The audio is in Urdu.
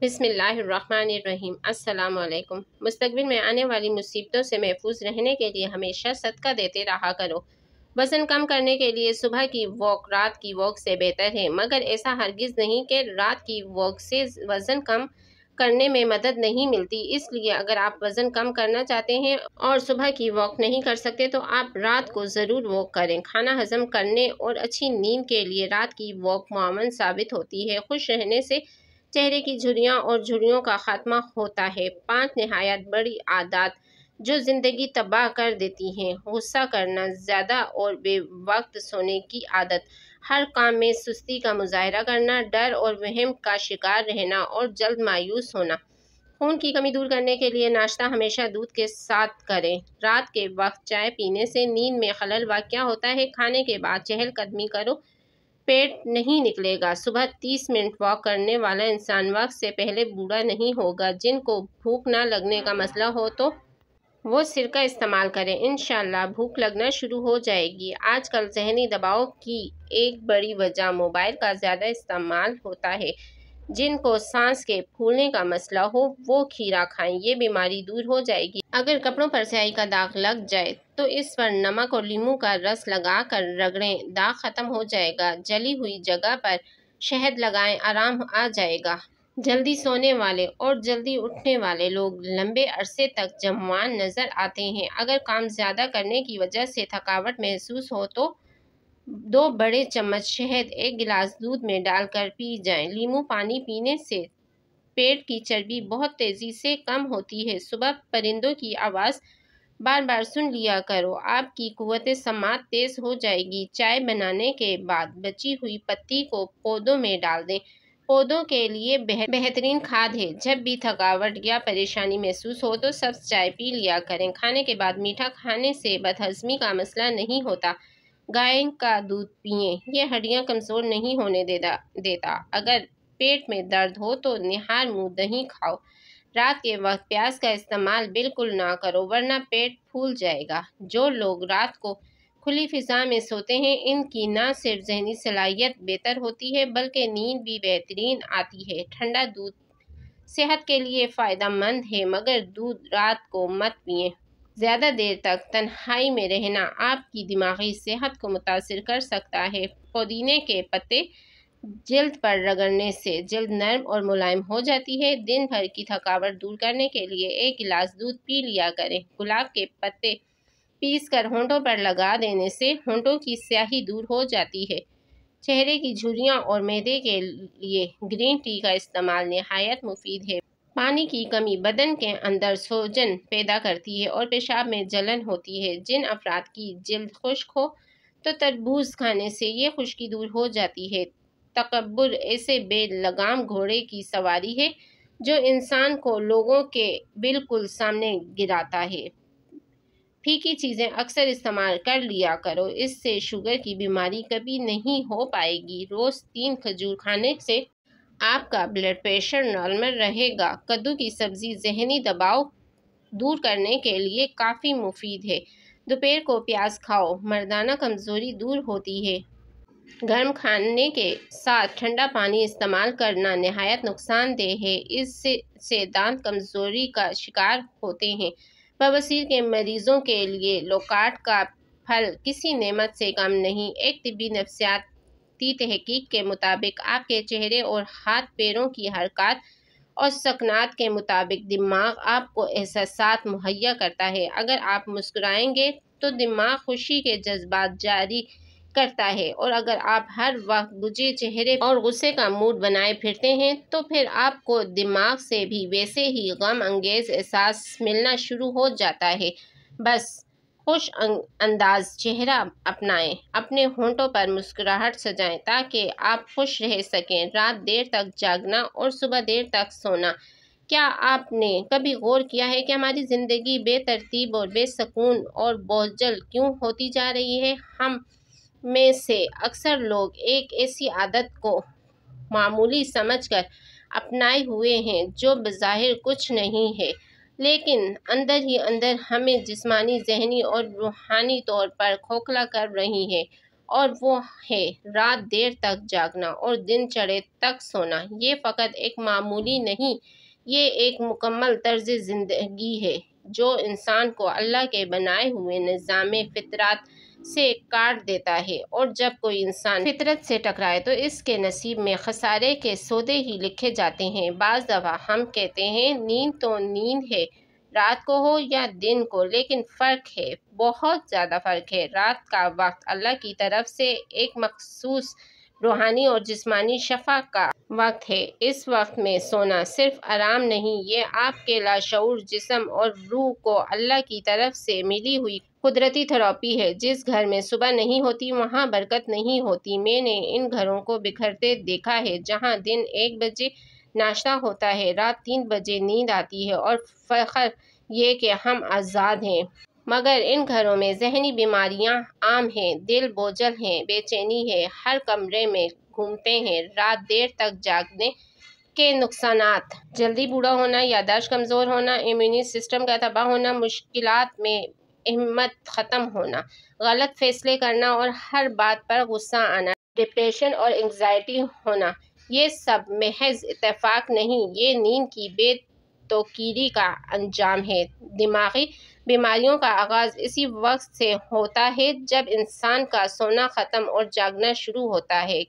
بسم اللہ الرحمن الرحیم۔ السلام علیکم۔ مستقبل میں آنے والی مصیبتوں سے محفوظ رہنے کے لیے ہمیشہ صدقہ دیتے رہا کرو۔ وزن کم کرنے کے لیے صبح کی واک رات کی واک سے بہتر ہے، مگر ایسا ہرگز نہیں کہ رات کی واک سے وزن کم کرنے میں مدد نہیں ملتی۔ اس لیے اگر آپ وزن کم کرنا چاہتے ہیں اور صبح کی واک نہیں کر سکتے تو آپ رات کو ضرور واک کریں۔ کھانا ہضم کرنے اور اچھی نیند کے لیے رات کی واک معاون ثابت ہوتی ہے۔ خوش رہنے سے چہرے کی جھریاں اور جھریوں کا خاتمہ ہوتا ہے۔ 5 نہایت بڑی عادات جو زندگی تباہ کر دیتی ہیں۔ غصہ کرنا، زیادہ اور بے وقت سونے کی عادت، ہر کام میں سستی کا مظاہرہ کرنا، ڈر اور وہم کا شکار رہنا اور جلد مایوس ہونا۔ خون کی کمی دور کرنے کے لیے ناشتہ ہمیشہ دودھ کے ساتھ کریں۔ رات کے وقت چائے پینے سے نیند میں خلل واقع ہوتا ہے۔ کھانے کے بعد چہل قدمی کرو، پیٹ نہیں نکلے گا۔ صبح 30 منٹ واک کرنے والا انسان وقت سے پہلے بوڑھا نہیں ہوگا۔ جن کو بھوک نہ لگنے کا مسئلہ ہو تو وہ سرکہ استعمال کریں، انشاءاللہ بھوک لگنا شروع ہو جائے گی۔ آج کل ذہنی دباؤ کی ایک بڑی وجہ موبائل کا زیادہ استعمال ہوتا ہے۔ جن کو سانس کے پھولنے کا مسئلہ ہو وہ کھیرا کھائیں، یہ بیماری دور ہو جائے گی۔ اگر کپڑوں پر سیاہی کا داغ لگ جائے تو اس پر نمک اور لیموں کا رس لگا کر رگڑیں، داغ ختم ہو جائے گا۔ جلی ہوئی جگہ پر شہد لگائیں، آرام آ جائے گا۔ جلدی سونے والے اور جلدی اٹھنے والے لوگ لمبے عرصے تک جوان نظر آتے ہیں۔ اگر کام زیادہ کرنے کی وجہ سے تھکاوٹ محسوس ہو تو 2 بڑے چمچ شہد 1 گلاس دودھ میں ڈال کر پی جائیں۔ لیموں پانی پینے سے پیٹ کی چربی بہت تیزی سے کم ہوتی ہے۔ صبح پرندوں کی آواز بار بار سن لیا کرو، آپ کی قوت سماعت تیز ہو جائے گی۔ چائے بنانے کے بعد بچی ہوئی پتی کو پودوں میں ڈال دیں، پودوں کے لیے بہترین کھاد ہے۔ جب بھی تھکاوٹ یا پریشانی محسوس ہو تو سبز چائے پی لیا کریں۔ کھانے کے بعد میٹھا کھانے سے بدہضمی کا مسئلہ نہیں ہوتا۔ گائے کا دودھ پئیں، یہ ہڈیاں کمزور نہیں ہونے دیتا۔ اگر پیٹ میں درد ہو تو نہار منہ دہی کھاؤ۔ رات کے وقت پیاز کا استعمال بالکل نہ کرو ورنہ پیٹ پھول جائے گا۔ جو لوگ رات کو کھلی فضا میں سوتے ہیں ان کی نہ صرف ذہنی صلاحیت بہتر ہوتی ہے بلکہ نیند بھی بہترین آتی ہے۔ ٹھنڈا دودھ صحت کے لیے فائدہ مند ہے مگر دودھ رات کو مت پئیں۔ زیادہ دیر تک تنہائی میں رہنا آپ کی دماغی صحت کو متاثر کر سکتا ہے۔ پودینے کے پتے جلد پر رگڑنے سے جلد نرم اور ملائم ہو جاتی ہے۔ دن بھر کی تھکاوٹ دور کرنے کے لیے 1 گلاس دودھ پی لیا کریں۔ گلاب کے پتے پیس کر ہونٹوں پر لگا دینے سے ہونٹوں کی سیاہی دور ہو جاتی ہے۔ چہرے کی جھریاں اور معدے کے لیے گرین ٹی کا استعمال نہایت مفید ہے۔ پانی کی کمی بدن کے اندر سوجن پیدا کرتی ہے اور پیشاب میں جلن ہوتی ہے۔ جن افراد کی جلد خشک ہو تو تربوز کھانے سے یہ خشکی دور ہو جاتی ہے۔ تکبر ایسے بے لگام گھوڑے کی سواری ہے جو انسان کو لوگوں کے بالکل سامنے گراتا ہے۔ پھیکی چیزیں اکثر استعمال کر لیا کرو، اس سے شوگر کی بیماری کبھی نہیں ہو پائے گی۔ روز 3 کھجور کھانے سے آپ کا بلڈ پریشر نارمل رہے گا۔ کدو کی سبزی ذہنی دباؤ دور کرنے کے لیے کافی مفید ہے۔ دوپہر کو پیاز کھاؤ، مردانہ کمزوری دور ہوتی ہے۔ گرم کھانے کے ساتھ ٹھنڈا پانی استعمال کرنا نہایت نقصان دہ ہے، اس سے دانت کمزوری کا شکار ہوتے ہیں۔ بواسیر کے مریضوں کے لیے لوکاٹ کا پھل کسی نعمت سے کم نہیں۔ ایک طبی نفسیاتی تحقیق کے مطابق آپ کے چہرے اور ہاتھ پیروں کی حرکات اور سکنات کے مطابق دماغ آپ کو احساسات مہیا کرتا ہے۔ اگر آپ مسکرائیں گے تو دماغ خوشی کے جذبات جاری کرتا ہے اور اگر آپ ہر وقت بجھے چہرے اور غصے کا موڈ بنائے پھرتے ہیں تو پھر آپ کو دماغ سے بھی ویسے ہی غم انگیز احساس ملنا شروع ہو جاتا ہے۔ بس خوش انداز چہرہ اپنائیں، اپنے ہونٹوں پر مسکراہٹ سجائیں تاکہ آپ خوش رہ سکیں۔ رات دیر تک جاگنا اور صبح دیر تک سونا۔ کیا آپ نے کبھی غور کیا ہے کہ ہماری زندگی بے ترتیب اور بے سکون اور بوجھل کیوں ہوتی جا رہی ہے؟ ہم میں سے اکثر لوگ ایک ایسی عادت کو معمولی سمجھ کر اپنائے ہوئے ہیں جو بظاہر کچھ نہیں ہے لیکن اندر ہی اندر ہمیں جسمانی، ذہنی اور روحانی طور پر کھوکھلا کر رہی ہے۔ اور وہ ہے رات دیر تک جاگنا اور دن چڑھے تک سونا۔ یہ فقط ایک معمولی نہیں، یہ ایک مکمل طرز زندگی ہے جو انسان کو اللہ کے بنائے ہوئے نظام فطرت سے کاٹ دیتا ہے، اور جب کوئی انسان فطرت سے ٹکرائے تو اس کے نصیب میں خسارے کے سودے ہی لکھے جاتے ہیں۔ بعض دفعہ ہم کہتے ہیں نیند تو نیند ہے، رات کو ہو یا دن کو، لیکن فرق ہے، بہت زیادہ فرق ہے۔ رات کا وقت اللہ کی طرف سے ایک مخصوص روحانی اور جسمانی شفا کا وقت ہے۔ اس وقت میں سونا صرف آرام نہیں، یہ آپ کے لاشعور جسم اور روح کو اللہ کی طرف سے ملی ہوئی قدرتی تھراپی ہے۔ جس گھر میں صبح نہیں ہوتی وہاں برکت نہیں ہوتی۔ میں نے ان گھروں کو بکھرتے دیکھا ہے جہاں دن 1 بجے ناشتہ ہوتا ہے، رات 3 بجے نیند آتی ہے اور فخر یہ کہ ہم آزاد ہیں۔ مگر ان گھروں میں ذہنی بیماریاں عام ہیں، دل بوجھل ہیں، بے چینی ہے، ہر کمرے میں گھومتے ہیں۔ رات دیر تک جاگنے کے نقصانات: جلدی بوڑھا ہونا، یادداشت کمزور ہونا، امیونی سسٹم کا تباہ ہونا، مشکلات میں ہمت ختم ہونا، غلط فیصلے کرنا اور ہر بات پر غصہ آنا، ڈپریشن اور انگزائٹی ہونا۔ یہ سب محض اتفاق نہیں، یہ نیند کی بے توقیری کا انجام ہے۔ دماغی بیماریوں کا آغاز اسی وقت سے ہوتا ہے جب انسان کا سونا ختم اور جاگنا شروع ہوتا ہے۔